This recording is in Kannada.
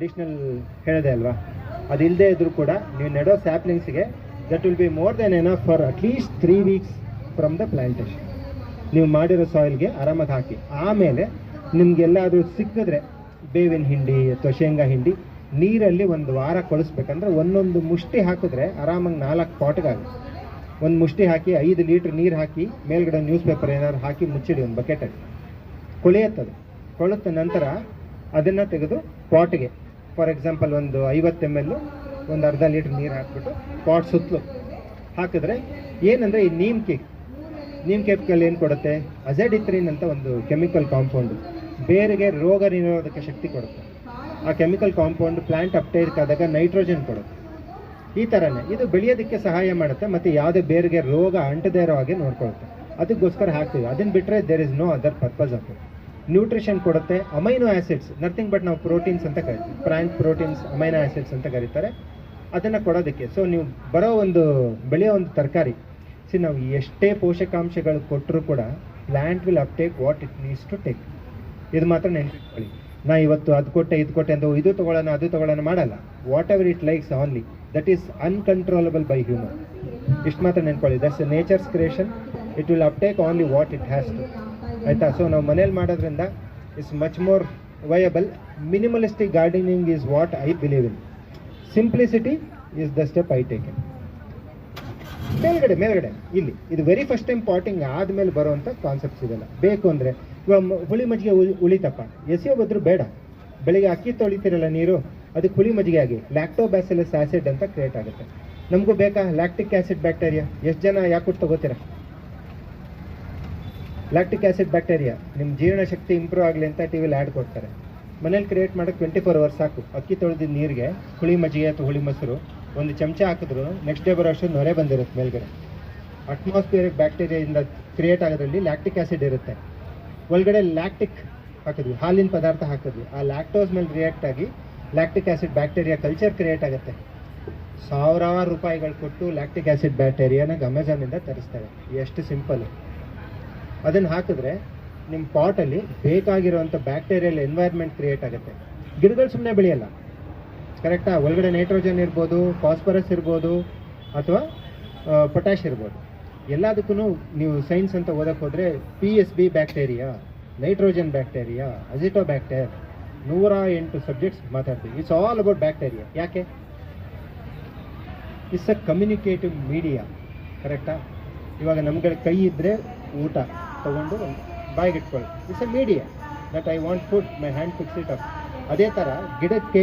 ಅಡಿಷ್ನಲ್ ಹೇಳಿದೆ ಅಲ್ವಾ, ಅದಿಲ್ಲದೆ ಇದ್ರೂ ಕೂಡ ನೀವು ನೆಡೋ ಸ್ಯಾಪ್ಲಿಂಗ್ಸ್ಗೆ that will be more than enough for at least 3 weeks from the plantation. ನೀವು ಮಾಡಿರೋ ಸಾಯಿಲ್ಗೆ ಆರಾಮಾಗಿ ಹಾಕಿ. ಆಮೇಲೆ ನಿಮಗೆಲ್ಲಾದರೂ ಸಿಕ್ಕಿದ್ರೆ ಬೇವಿನ ಹಿಂಡಿ ಅಥವಾ ಶೇಂಗಾ ಹಿಂಡಿ ನೀರಲ್ಲಿ 1 ವಾರ ಕೊಳಿಸ್ಬೇಕಂದ್ರೆ ಒಂದೊಂದು ಮುಷ್ಟಿ ಹಾಕಿದ್ರೆ ಆರಾಮಾಗಿ 4 ಪಾಟ್ಗಾಗುತ್ತೆ. ಒಂದು ಮುಷ್ಟಿ ಹಾಕಿ 5 ಲೀಟ್ರ್ ನೀರು ಹಾಕಿ ಮೇಲ್ಗಡೆ ನ್ಯೂಸ್ ಪೇಪರ್ ಏನಾದ್ರು ಹಾಕಿ ಮುಚ್ಚಿಡಿ ಒಂದು ಬಕೆಟಲ್ಲಿ. ಕೊಳೆಯುತ್ತದೆ. ಕೊಳೆತ ನಂತರ ಅದನ್ನು ತೆಗೆದು ಪಾಟ್ಗೆ, ಫಾರ್ ಎಕ್ಸಾಂಪಲ್ ಒಂದು 50 ml ಒಂದು ಅರ್ಧ ಲೀಟ್ರ್ ನೀರು ಹಾಕಿಬಿಟ್ಟು ಪಾಟ್ ಸುತ್ತಲೂ ಹಾಕಿದ್ರೆ ಏನಂದರೆ ಈ ನೀಮ್ ಕೇಕ್ನಲ್ಲಿ ಏನು ಕೊಡುತ್ತೆ, ಅಜೆಡಿಥ್ರಿನ್ ಅಂತ ಒಂದು ಕೆಮಿಕಲ್ ಕಾಂಪೌಂಡು ಬೇರಿಗೆ ರೋಗ ನಿರೋಧಕ ಶಕ್ತಿ ಕೊಡುತ್ತೆ. ಆ ಕೆಮಿಕಲ್ ಕಾಂಪೌಂಡ್ ಪ್ಲಾಂಟ್ ಅಪ್ಟೇಕ್ ಆದಾಗ ನೈಟ್ರೋಜನ್ ಕೊಡುತ್ತೆ. ಈ ಥರನೇ ಇದು ಬೆಳೆಯೋದಕ್ಕೆ ಸಹಾಯ ಮಾಡುತ್ತೆ ಮತ್ತು ಯಾವುದೇ ಬೇರಿಗೆ ರೋಗ ಅಂಟದೇ ಇರೋ ಹಾಗೆ ನೋಡ್ಕೊಳುತ್ತೆ. ಅದಕ್ಕೋಸ್ಕರ ಹಾಕ್ತೀವಿ. ಅದನ್ನು ಬಿಟ್ಟರೆ there is no other purpose of it. Nutrition ಕೊಡುತ್ತೆ. ಅಮೈನೋ ಆ್ಯಸಿಡ್ಸ್, ನಥಿಂಗ್ ಬಟ್ ನಾವು ಪ್ರೋಟೀನ್ಸ್ ಅಂತ ಕರಿತೀವಿ, ಪ್ಲಾಂಟ್ ಪ್ರೋಟೀನ್ಸ್ ಅಮೈನೋ ಆ್ಯಸಿಡ್ಸ್ ಅಂತ ಕರೀತಾರೆ, ಅದನ್ನು ಕೊಡೋದಕ್ಕೆ. ಸೊ ನೀವು ಬೆಳೆಯೋ ಒಂದು ತರಕಾರಿ ನಾವು ಎಷ್ಟೇ ಪೋಷಕಾಂಶಗಳು ಕೊಟ್ಟರೂ ಕೂಡ plant will uptake what it needs to take. ಇದು ಮಾತ್ರ ನೆನಪಿಟ್ಕೊಳ್ಳಿ. ನಾ ಇವತ್ತು ಅದು ಕೊಟ್ಟೆ ಅಂತ ಇದು ತೊಗೊಳ್ಳೋಣ ಅದು ತೊಗೊಳ್ಳೋಣ ಮಾಡಲ್ಲ. Whatever it likes only, that is uncontrollable by human. ಇಷ್ಟು ಮಾತ್ರ ನೆನ್ಕೊಳ್ಳಿ. That's nature's creation. It will uptake only what it has to. ಆಯಿತಾ? ಸೊ ನಾವು ಮನೇಲಿ ಮಾಡೋದ್ರಿಂದ it's much more viable. Minimalistic gardening is what I believe in. Simplicity is the step I take in. ಮೇಲ್ಗಡೆ ಇಲ್ಲಿ ಇದು ವೆರಿ ಫಸ್ಟ್ ಟೈಮ್ ಪಾಟಿಂಗ್ ಆದಮೇಲೆ ಬರುವಂಥ ಕಾನ್ಸೆಪ್ಟ್ಸ್ ಇದೆಲ್ಲ. ಬೇಕು ಅಂದರೆ ಇವಾಗ ಹುಳಿ ಮಜ್ಜಿಗೆ ಉಳಿತಪ್ಪ, ಎಸೆಯೋ ಬದ್ರು ಬೇಡ. ಬೆಳಿಗ್ಗೆ ಅಕ್ಕಿ ತೊಳಿತಿರಲ್ಲ ನೀರು, ಅದಕ್ಕೆ ಹುಳಿ ಮಜ್ಜಿಗೆ ಆಗಿ ಲ್ಯಾಕ್ಟೋಬ್ಯಾಸಿಲಸ್ ಆ್ಯಸಿಡ್ ಅಂತ ಕ್ರಿಯೇಟ್ ಆಗುತ್ತೆ. ನಮಗೂ ಬೇಕಾ ಲ್ಯಾಕ್ಟಿಕ್ ಆ್ಯಸಿಡ್ ಬ್ಯಾಕ್ಟೀರಿಯಾ? ಎಷ್ಟು ಜನ ಯಾಕೆ ತಗೋತೀರಾ? ಲ್ಯಾಕ್ಟಿಕ್ ಆ್ಯಸಿಡ್ ಬ್ಯಾಕ್ಟೀರಿಯಾ ನಿಮ್ಮ ಜೀರ್ಣಶಕ್ತಿ ಇಂಪ್ರೂವ್ ಆಗಲಿ ಅಂತ ಟಿವಿಲಿ ಆ್ಯಡ್ ಕೊಡ್ತಾರೆ. ಮನೇಲಿ ಕ್ರಿಯೇಟ್ ಮಾಡೋಕ್ಕೆ 24 hours ಸಾಕು. ಅಕ್ಕಿ ತೊಳೆದಿದ್ದ ನೀರಿಗೆ ಹುಳಿ ಮಜ್ಜಿಗೆ ಅಥವಾ ಹುಳಿ ಮೊಸರು ಒಂದು ಚಮಚ ಹಾಕಿದ್ರು ನೆಕ್ಸ್ಟ್ ಡೇ ಬರೋ ಅಷ್ಟು ನೊರೆ ಬಂದಿರುತ್ತೆ ಮೇಲ್ಗಡೆ. ಅಟ್ಮಾಸ್ಫಿಯರಿಕ್ ಬ್ಯಾಕ್ಟೀರಿಯಾದಿಂದ ಕ್ರಿಯೇಟ್ ಆಗೋದ್ರಲ್ಲಿ ಲ್ಯಾಕ್ಟಿಕ್ ಆ್ಯಸಿಡ್ ಇರುತ್ತೆ. ಒಳಗಡೆ ಲ್ಯಾಕ್ಟಿಕ್ ಹಾಕಿದ್ವಿ, ಹಾಲಿನ ಪದಾರ್ಥ ಹಾಕಿದ್ವಿ, ಆ ಲ್ಯಾಕ್ಟೋಸ್ ಮೇಲೆ ರಿಯಾಕ್ಟ್ ಆಗಿ lactic acid bacteria culture create ಆಗುತ್ತೆ. ಸಾವಿರಾರು ರೂಪಾಯಿಗಳು ಕೊಟ್ಟು ಲ್ಯಾಕ್ಟಿಕ್ ಆ್ಯಸಿಡ್ ಬ್ಯಾಕ್ಟೀರಿಯಾನ ಅಮೆಝಾನಿಂದ ತರಿಸ್ತಾರೆ. ಎಷ್ಟು ಸಿಂಪಲ್. ಅದನ್ನು ಹಾಕಿದ್ರೆ ನಿಮ್ಮ ಪಾಟಲ್ಲಿ ಬೇಕಾಗಿರುವಂಥ ಬ್ಯಾಕ್ಟೀರಿಯಲ್ ಎನ್ವೈರ್ಮೆಂಟ್ ಕ್ರಿಯೇಟ್ ಆಗುತ್ತೆ. ಗಿಡಗಳು ಸುಮ್ಮನೆ ಬೆಳೆಯಲ್ಲ, ಕರೆಕ್ಟಾ? ಒಳಗಡೆ ನೈಟ್ರೋಜನ್ ಇರ್ಬೋದು, ಫಾಸ್ಫರಸ್ ಇರ್ಬೋದು, ಅಥವಾ ಪೊಟ್ಯಾಶ್ ಇರ್ಬೋದು. ಎಲ್ಲದಕ್ಕೂ ನೀವು ಸೈನ್ಸ್ ಅಂತ ಓದಕ್ಕೆ ಹೋದರೆ PSB bacteria, nitrogen bacteria, azotobacter, 108 subjects ಮಾತಾಡ್ತೀವಿ. It's all about bacteria. ಯಾಕೆ? ಇಟ್ಸ್ ಅ ಕಮ್ಯುನಿಕೇಟಿವ್ ಮೀಡಿಯಾ, ಕರೆಕ್ಟಾ? ಇವಾಗ ನಮ್ಗೆ ಕೈ ಇದ್ದರೆ ಊಟ ತೊಗೊಂಡು ಬಾಯಿಗೆ ಇಟ್ಕೊಳ್ಳಿ. It's a media that I want food, my hand fix it up. ಅದೇ ಥರ ಗಿಡಕ್ಕೆ